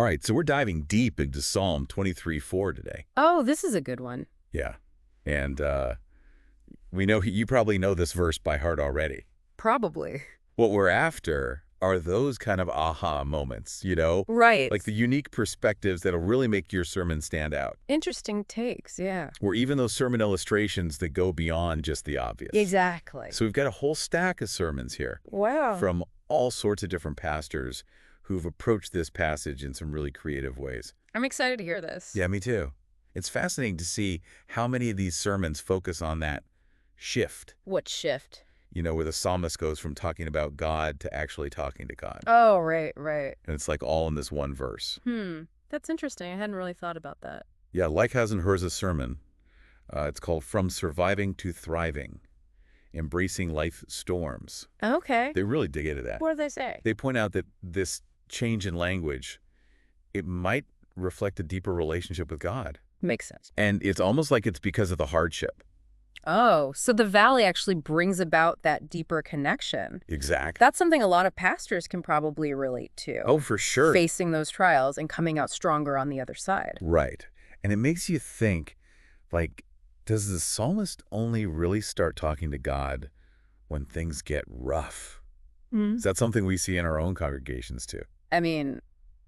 All right, so we're diving deep into Psalm 23:4 today. Oh, this is a good one. Yeah. And we know you probably know this verse by heart already. Probably. What we're after are those kind of aha moments, Right. like the unique perspectives that'll really make your sermon stand out, Interesting takes, yeah. or even those sermon illustrations that go beyond just the obvious. Exactly. So we've got a whole stack of sermons here Wow. from all sorts of different pastors who've approached this passage in some really creative ways. I'm excited to hear this. Yeah, me too. It's fascinating to see how many of these sermons focus on that shift, What shift? where the psalmist goes from talking about God to actually talking to God. Oh, right. And it's like all in this one verse. That's interesting. I hadn't really thought about that. Yeah, Leikhausen-Herz's sermon. It's called From Surviving to Thriving, Embracing Life Storms. Okay. They really dig into that. What do they say? They point out that this change in language, it might reflect a deeper relationship with God. Makes sense. And it's almost like it's because of the hardship. Oh, so the valley actually brings about that deeper connection. Exactly. That's something a lot of pastors can probably relate to. Oh, for sure. Facing those trials and coming out stronger on the other side. Right. And it makes you think, like, does the psalmist only really start talking to God when things get rough? Is that something we see in our own congregations too? I mean,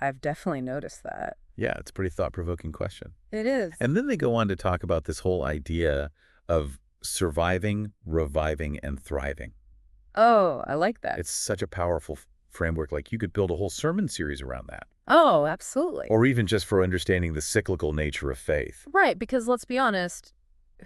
I've definitely noticed that. Yeah, it's a pretty thought-provoking question. It is. And then they go on to talk about this whole idea of surviving, reviving, and thriving. Oh, I like that. It's such a powerful framework. Like, you could build a whole sermon series around that. Oh, absolutely. Or even just for understanding the cyclical nature of faith. Right, because let's be honest,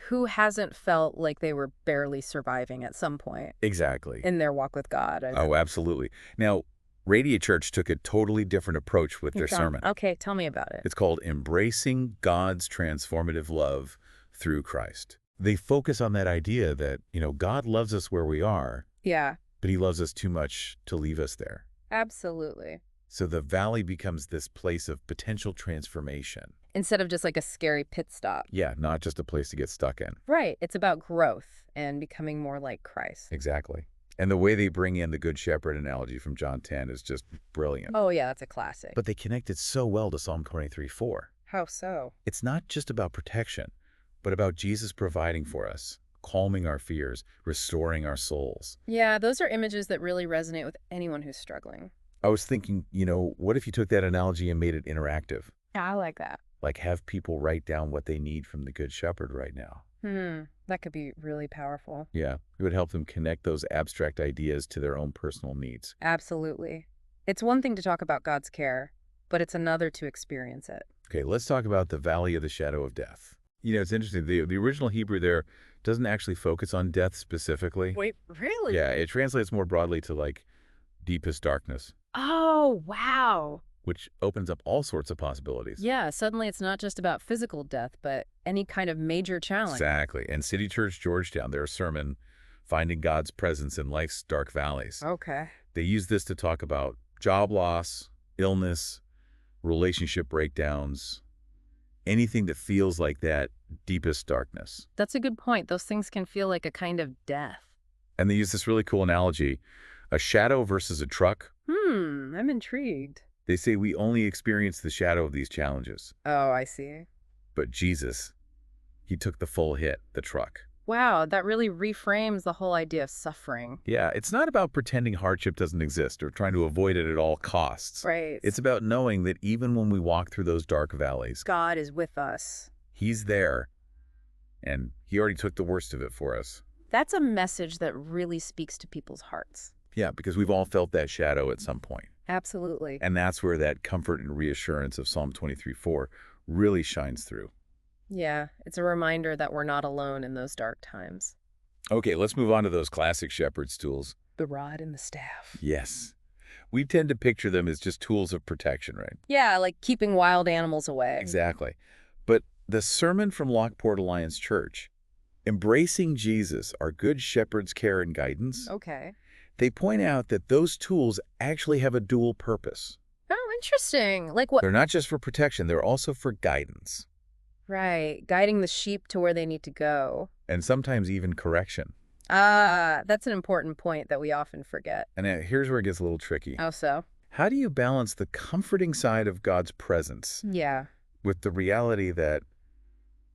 who hasn't felt like they were barely surviving at some point Exactly. in their walk with God? Oh, absolutely. Now, Radiant Church took a totally different approach with their sermon. Okay, tell me about it. It's called Embracing God's Transformative Love Through Christ. They focus on that idea that, God loves us where we are, Yeah, but he loves us too much to leave us there. absolutely. So the valley becomes this place of potential transformation. Instead of just like a scary pit stop. Yeah, not just a place to get stuck in. Right, it's about growth and becoming more like Christ. Exactly. And the way they bring in the Good Shepherd analogy from John 10 is just brilliant. Oh yeah, that's a classic. But they connect it so well to Psalm 23:4. How so? It's not just about protection, but about Jesus providing for us, calming our fears, restoring our souls. Yeah, those are images that really resonate with anyone who's struggling. I was thinking, what if you took that analogy and made it interactive? Yeah, I like that. Like, have people write down what they need from the Good Shepherd right now. That could be really powerful. Yeah, it would help them connect those abstract ideas to their own personal needs. Absolutely. It's one thing to talk about God's care, but it's another to experience it. Okay, let's talk about the valley of the shadow of death. It's interesting. The original Hebrew there doesn't actually focus on death specifically. Wait, really? Yeah, it translates more broadly to, like, deepest darkness, Oh, wow. which opens up all sorts of possibilities. Yeah, suddenly it's not just about physical death, but any kind of major challenge. Exactly. And City Church Georgetown, their sermon, Finding God's Presence in Life's Dark Valleys. Okay. They use this to talk about job loss, illness, relationship breakdowns, anything that feels like that deepest darkness. That's a good point. Those things can feel like a kind of death. And they use this really cool analogy, a shadow versus a truck. I'm intrigued. They say we only experience the shadow of these challenges, Oh, I see. but Jesus, he took the full hit, the truck. Wow, that really reframes the whole idea of suffering. Yeah, it's not about pretending hardship doesn't exist or trying to avoid it at all costs. Right. It's about knowing that even when we walk through those dark valleys, God is with us. he's there, and he already took the worst of it for us. That's a message that really speaks to people's hearts. Yeah, because we've all felt that shadow at some point. Absolutely. And that's where that comfort and reassurance of Psalm 23:4 really shines through. Yeah, it's a reminder that we're not alone in those dark times. Okay, let's move on to those classic shepherd's tools. The rod and the staff. Yes. We tend to picture them as just tools of protection, right? Yeah, like keeping wild animals away. Exactly. But the sermon from Lockport Alliance Church, Embracing Jesus, Our Good Shepherd's Care and Guidance, Okay. they point out that those tools actually have a dual purpose. Oh, interesting. Like what? They're not just for protection, they're also for guidance, Right, guiding the sheep to where they need to go. and sometimes even correction. Ah, that's an important point that we often forget. And here's where it gets a little tricky. How so? How do you balance the comforting side of God's presence Yeah, with the reality that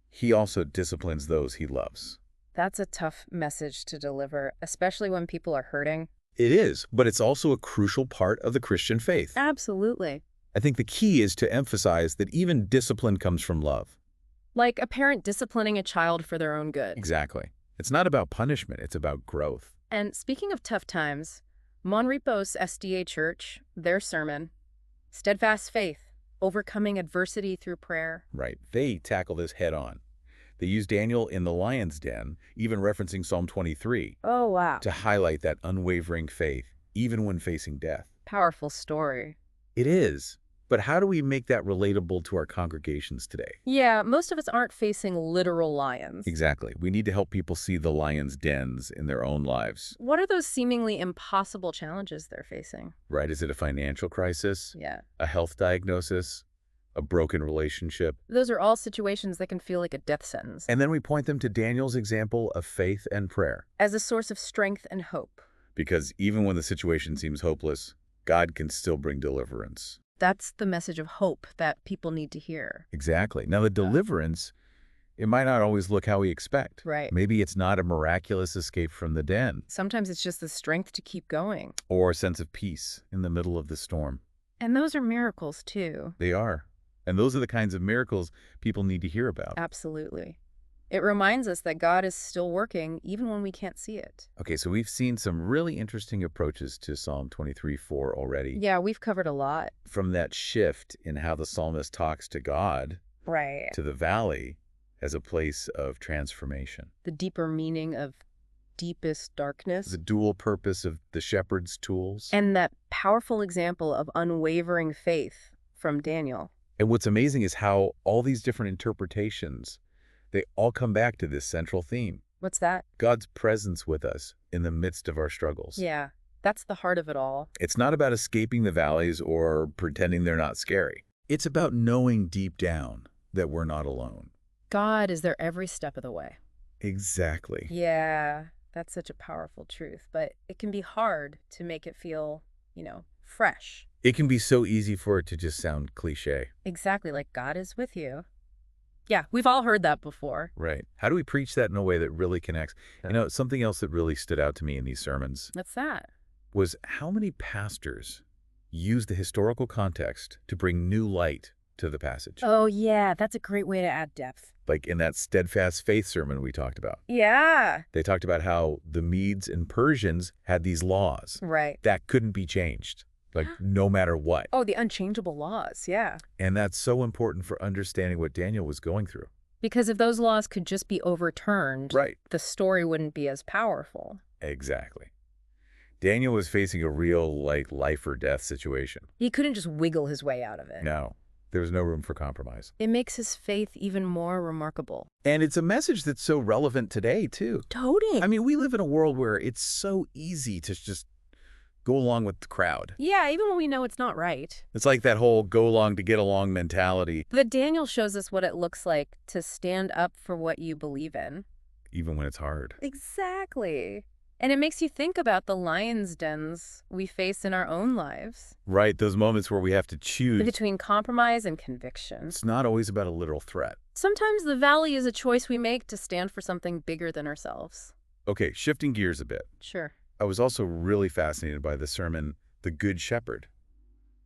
he also disciplines those he loves? that's a tough message to deliver, especially when people are hurting. It is, but it's also a crucial part of the Christian faith. Absolutely. I think the key is to emphasize that even discipline comes from love. Like a parent disciplining a child for their own good. Exactly. It's not about punishment, it's about growth. And speaking of tough times, Monrepos SDA Church, their sermon, Steadfast Faith, Overcoming Adversity Through Prayer. Right. They tackle this head on. They use Daniel in the lion's den, even referencing Psalm 23, Oh, wow. to highlight that unwavering faith, even when facing death. Powerful story. It is. But how do we make that relatable to our congregations today? Yeah, most of us aren't facing literal lions. Exactly. We need to help people see the lion's dens in their own lives. What are those seemingly impossible challenges they're facing? Right? Is it a financial crisis? Yeah. A health diagnosis? A broken relationship? Those are all situations that can feel like a death sentence. And then we point them to Daniel's example of faith and prayer. As a source of strength and hope. Because even when the situation seems hopeless, God can still bring deliverance. That's the message of hope that people need to hear. Exactly. Now, the deliverance, it might not always look how we expect. Right. Maybe it's not a miraculous escape from the den. Sometimes it's just the strength to keep going. Or a sense of peace in the middle of the storm. And those are miracles, too. They are. And those are the kinds of miracles people need to hear about. Absolutely. It reminds us that God is still working even when we can't see it. Okay, so we've seen some really interesting approaches to Psalm 23:4 already. Yeah, we've covered a lot. From that shift in how the psalmist talks to God Right. to the valley as a place of transformation. The deeper meaning of deepest darkness. The dual purpose of the shepherd's tools. And that powerful example of unwavering faith from Daniel. And what's amazing is how all these different interpretations, they all come back to this central theme. What's that? God's presence with us in the midst of our struggles. Yeah, that's the heart of it all. It's not about escaping the valleys or pretending they're not scary. It's about knowing deep down that we're not alone. God is there every step of the way. Exactly. Yeah, that's such a powerful truth, but it can be hard to make it feel, fresh. It can be so easy for it to just sound cliche. Exactly, like God is with you. Yeah, we've all heard that before. Right. How do we preach that in a way that really connects? Something else that really stood out to me in these sermons What's that? was how many pastors use the historical context to bring new light to the passage. Oh, yeah, that's a great way to add depth. Like in that steadfast faith sermon we talked about. Yeah. They talked about how the Medes and Persians had these laws Right. that couldn't be changed, like no matter what. Oh, the unchangeable laws, yeah. And that's so important for understanding what Daniel was going through. Because if those laws could just be overturned, Right. the story wouldn't be as powerful. Exactly. Daniel was facing a real, life or death situation. He couldn't just wiggle his way out of it. No, there was no room for compromise. It makes his faith even more remarkable. And it's a message that's so relevant today, too. Totally. I mean, we live in a world where it's so easy to just go along with the crowd. Yeah, even when we know it's not right. It's like that whole go along to get along mentality. But Daniel shows us what it looks like to stand up for what you believe in. Even when it's hard. Exactly. And it makes you think about the lion's dens we face in our own lives. Right, those moments where we have to choose. Between compromise and conviction. It's not always about a literal threat. Sometimes the valley is a choice we make to stand for something bigger than ourselves. Okay, shifting gears a bit. Sure. I was also really fascinated by the sermon, The Good Shepherd.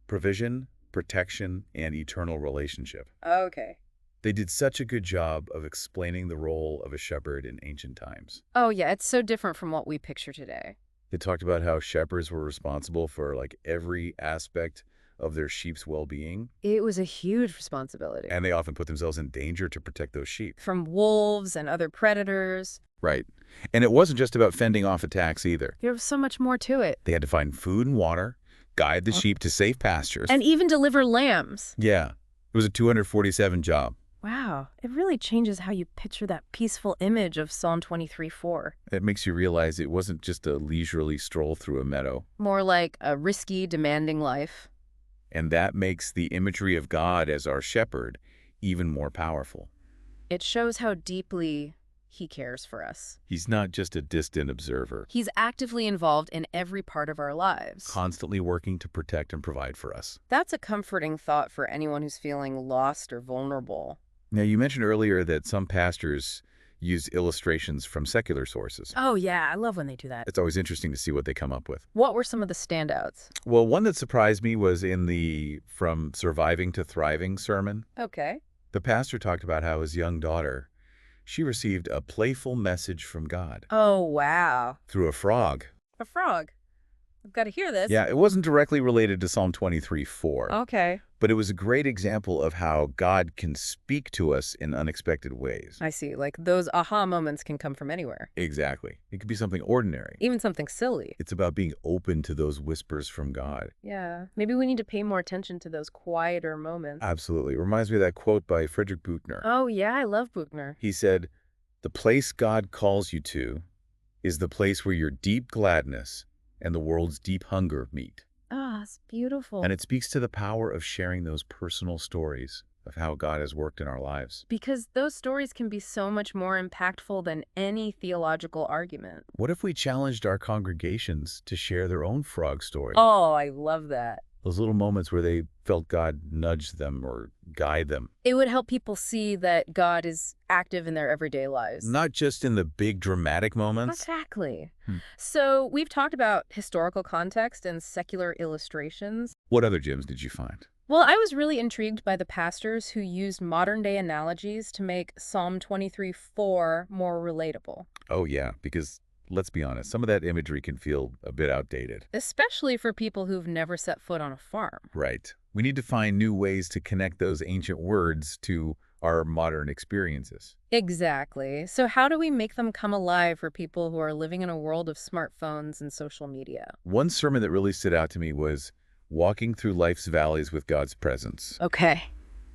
Provision, protection, and eternal relationship. Okay. They did such a good job of explaining the role of a shepherd in ancient times. Oh, yeah, it's so different from what we picture today. They talked about how shepherds were responsible for every aspect of their sheep's well-being. It was a huge responsibility. And they often put themselves in danger to protect those sheep. From wolves and other predators. Right. And it wasn't just about fending off attacks either. There was so much more to it. They had to find food and water, guide the sheep to safe pastures. And even deliver lambs. Yeah. It was a 247 job. Wow. It really changes how you picture that peaceful image of Psalm 23:4. It makes you realize it wasn't just a leisurely stroll through a meadow. More like a risky, demanding life. And that makes the imagery of God as our shepherd even more powerful. It shows how deeply he cares for us. He's not just a distant observer, He's actively involved in every part of our lives. constantly working to protect and provide for us. That's a comforting thought for anyone who's feeling lost or vulnerable. Now, you mentioned earlier that some pastors use illustrations from secular sources. Oh, yeah, I love when they do that. It's always interesting to see what they come up with. What were some of the standouts? Well, one that surprised me was in the From Surviving to Thriving sermon. Okay. The pastor talked about how his young daughter, she received a playful message from God Oh, wow. through a frog. A frog. I've got to hear this. Yeah, it wasn't directly related to Psalm 23:4, Okay. but it was a great example of how God can speak to us in unexpected ways. I see. Like those aha moments can come from anywhere. Exactly. It could be something ordinary. Even something silly. It's about being open to those whispers from God. Yeah. Maybe we need to pay more attention to those quieter moments. Absolutely. It reminds me of that quote by Friedrich Buchner. Oh, yeah, I love Buchner. He said, "The place God calls you to is the place where your deep gladness and the world's deep hunger meet." Ah, it's beautiful. And it speaks to the power of sharing those personal stories of how God has worked in our lives. Because those stories can be so much more impactful than any theological argument. What if we challenged our congregations to share their own frog story? Oh, I love that. Those little moments where they felt God nudge them or guide them. It would help people see that God is active in their everyday lives. Not just in the big dramatic moments. Exactly. Hmm. So we've talked about historical context and secular illustrations. What other gems did you find? Well, I was really intrigued by the pastors who used modern-day analogies to make Psalm 23:4 more relatable. Oh, yeah, because let's be honest, some of that imagery can feel a bit outdated. Especially for people who've never set foot on a farm. Right. We need to find new ways to connect those ancient words to our modern experiences. Exactly. So how do we make them come alive for people who are living in a world of smartphones and social media? One sermon that really stood out to me was Walking Through Life's Valleys with God's Presence. Okay.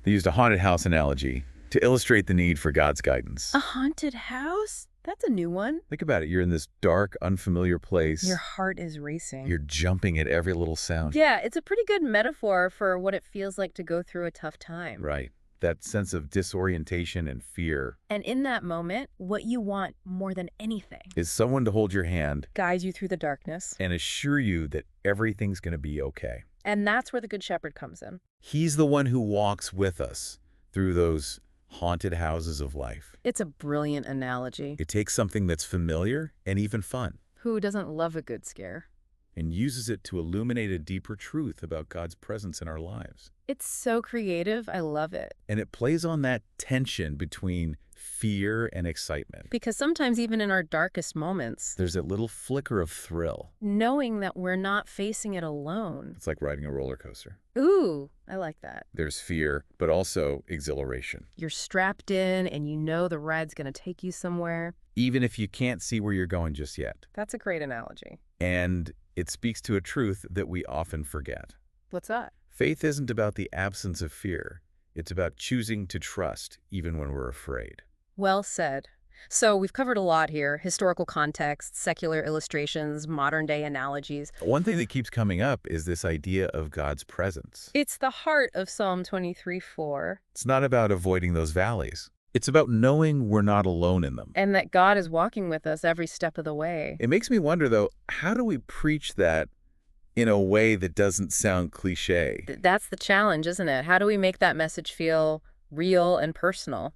They used a haunted house analogy to illustrate the need for God's guidance. A haunted house? That's a new one. Think about it. You're in this dark, unfamiliar place. Your heart is racing. You're jumping at every little sound. Yeah, it's a pretty good metaphor for what it feels like to go through a tough time. Right. That sense of disorientation and fear. And in that moment, what you want more than anything Is someone to hold your hand guides you through the darkness. and assure you that everything's going to be okay. And that's where the Good Shepherd comes in. He's the one who walks with us through those haunted houses of life. It's a brilliant analogy. It takes something that's familiar and even fun Who doesn't love a good scare? and uses it to illuminate a deeper truth about God's presence in our lives. It's so creative. I love it. And it plays on that tension between fear and excitement. Because sometimes even in our darkest moments, There's that little flicker of thrill. knowing that we're not facing it alone. It's like riding a roller coaster. Ooh, I like that. There's fear, but also exhilaration. You're strapped in and you know the ride's going to take you somewhere. Even if you can't see where you're going just yet. That's a great analogy. And it speaks to a truth that we often forget. What's that? Faith isn't about the absence of fear. It's about choosing to trust even when we're afraid. Well said. So we've covered a lot here. Historical context, secular illustrations, modern-day analogies. One thing that keeps coming up is this idea of God's presence. It's the heart of Psalm 23:4. It's not about avoiding those valleys. It's about knowing we're not alone in them. And that God is walking with us every step of the way. It makes me wonder, though, how do we preach that in a way that doesn't sound cliche? That's the challenge, isn't it? How do we make that message feel real and personal?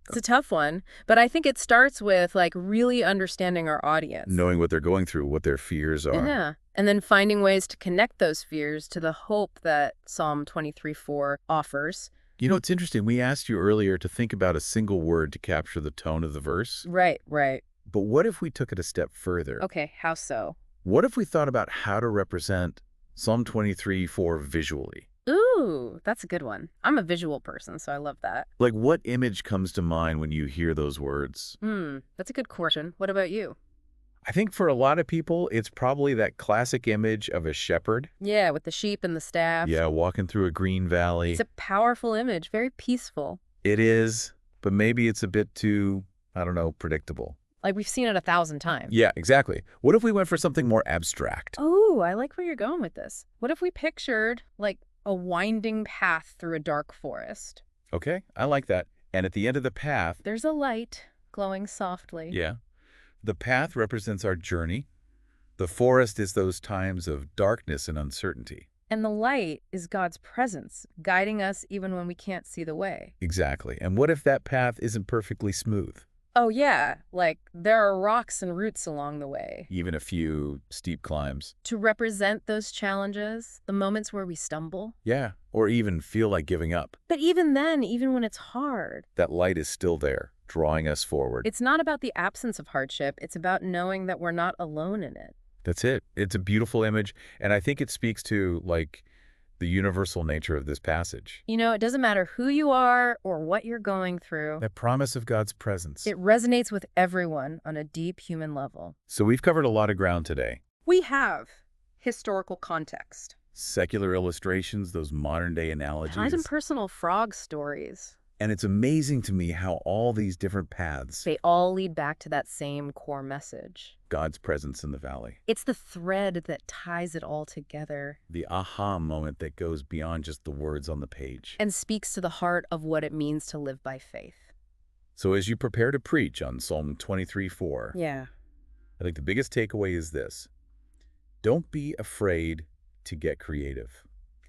It's a tough one, but I think it starts with really understanding our audience. Knowing what they're going through, what their fears are. Yeah. And then finding ways to connect those fears to the hope that Psalm 23:4 offers. You know, it's interesting. We asked you earlier to think about a single word to capture the tone of the verse. Right, right. But what if we took it a step further? Okay, how so? What if we thought about how to represent Psalm 23:4 visually? Ooh, that's a good one. I'm a visual person, so I love that. Like, what image comes to mind when you hear those words? That's a good question. What about you? I think for a lot of people, it's probably that classic image of a shepherd. Yeah, with the sheep and the staff. Yeah, walking through a green valley. It's a powerful image, very peaceful. It is, but maybe it's a bit too, I don't know, predictable. Like we've seen it 1,000 times. Yeah, exactly. What if we went for something more abstract? Oh, I like where you're going with this. What if we pictured, a winding path through a dark forest? Okay, I like that. And at the end of the path, There's a light. glowing softly. Yeah. The path represents our journey. The forest is those times of darkness and uncertainty. And the light is God's presence, guiding us even when we can't see the way. Exactly. And what if that path isn't perfectly smooth? Oh yeah, like there are rocks and roots along the way. Even a few steep climbs. To represent those challenges, the moments where we stumble. Yeah. Or even feel like giving up. But even then, even when it's hard, That light is still there, drawing us forward. it's not about the absence of hardship. It's about knowing that we're not alone in it. That's it. It's a beautiful image, and I think it speaks to, like, the universal nature of this passage. You know, it doesn't matter who you are or what you're going through. That promise of God's presence. It resonates with everyone on a deep human level. So we've covered a lot of ground today. We have historical context. Secular illustrations, those modern-day analogies. And even personal frog stories. And it's amazing to me how all these different paths, They all lead back to that same core message. God's presence in the valley. It's the thread that ties it all together The aha moment that goes beyond just the words on the page. and speaks to the heart of what it means to live by faith. So as you prepare to preach on Psalm 23:4, Yeah. I think the biggest takeaway is this. Don't be afraid to get creative.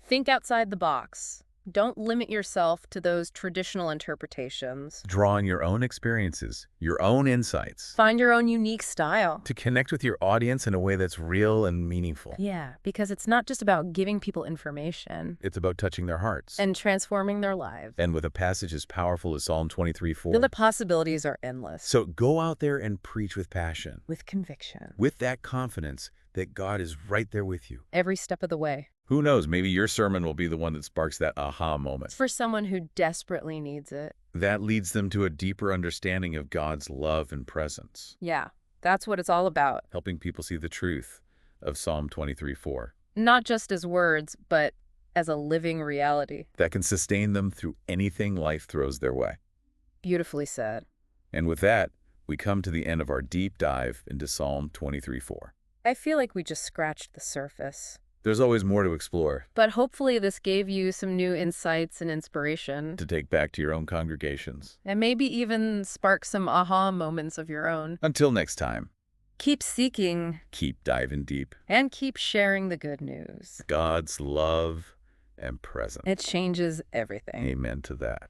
Think outside the box. Don't limit yourself to those traditional interpretations. Draw on your own experiences, your own insights, Find your own unique style. to connect with your audience in a way that's real and meaningful. Yeah, because it's not just about giving people information It's about touching their hearts. and transforming their lives. And with a passage as powerful as Psalm 23:4. The possibilities are endless. So go out there and preach with passion, With conviction. with that confidence that God is right there with you. Every step of the way. Who knows, maybe your sermon will be the one that sparks that aha moment. For someone who desperately needs it. That leads them to a deeper understanding of God's love and presence, Yeah, that's what it's all about. helping people see the truth of Psalm 23:4. Not just as words, but as a living reality. That can sustain them through anything life throws their way. Beautifully said. And with that, we come to the end of our deep dive into Psalm 23:4. I feel like we just scratched the surface. There's always more to explore, But hopefully this gave you some new insights and inspiration. to take back to your own congregations. And maybe even spark some aha moments of your own. Until next time, Keep seeking keep diving deep. and keep sharing the good news. God's love and presence. It changes everything. Amen to that.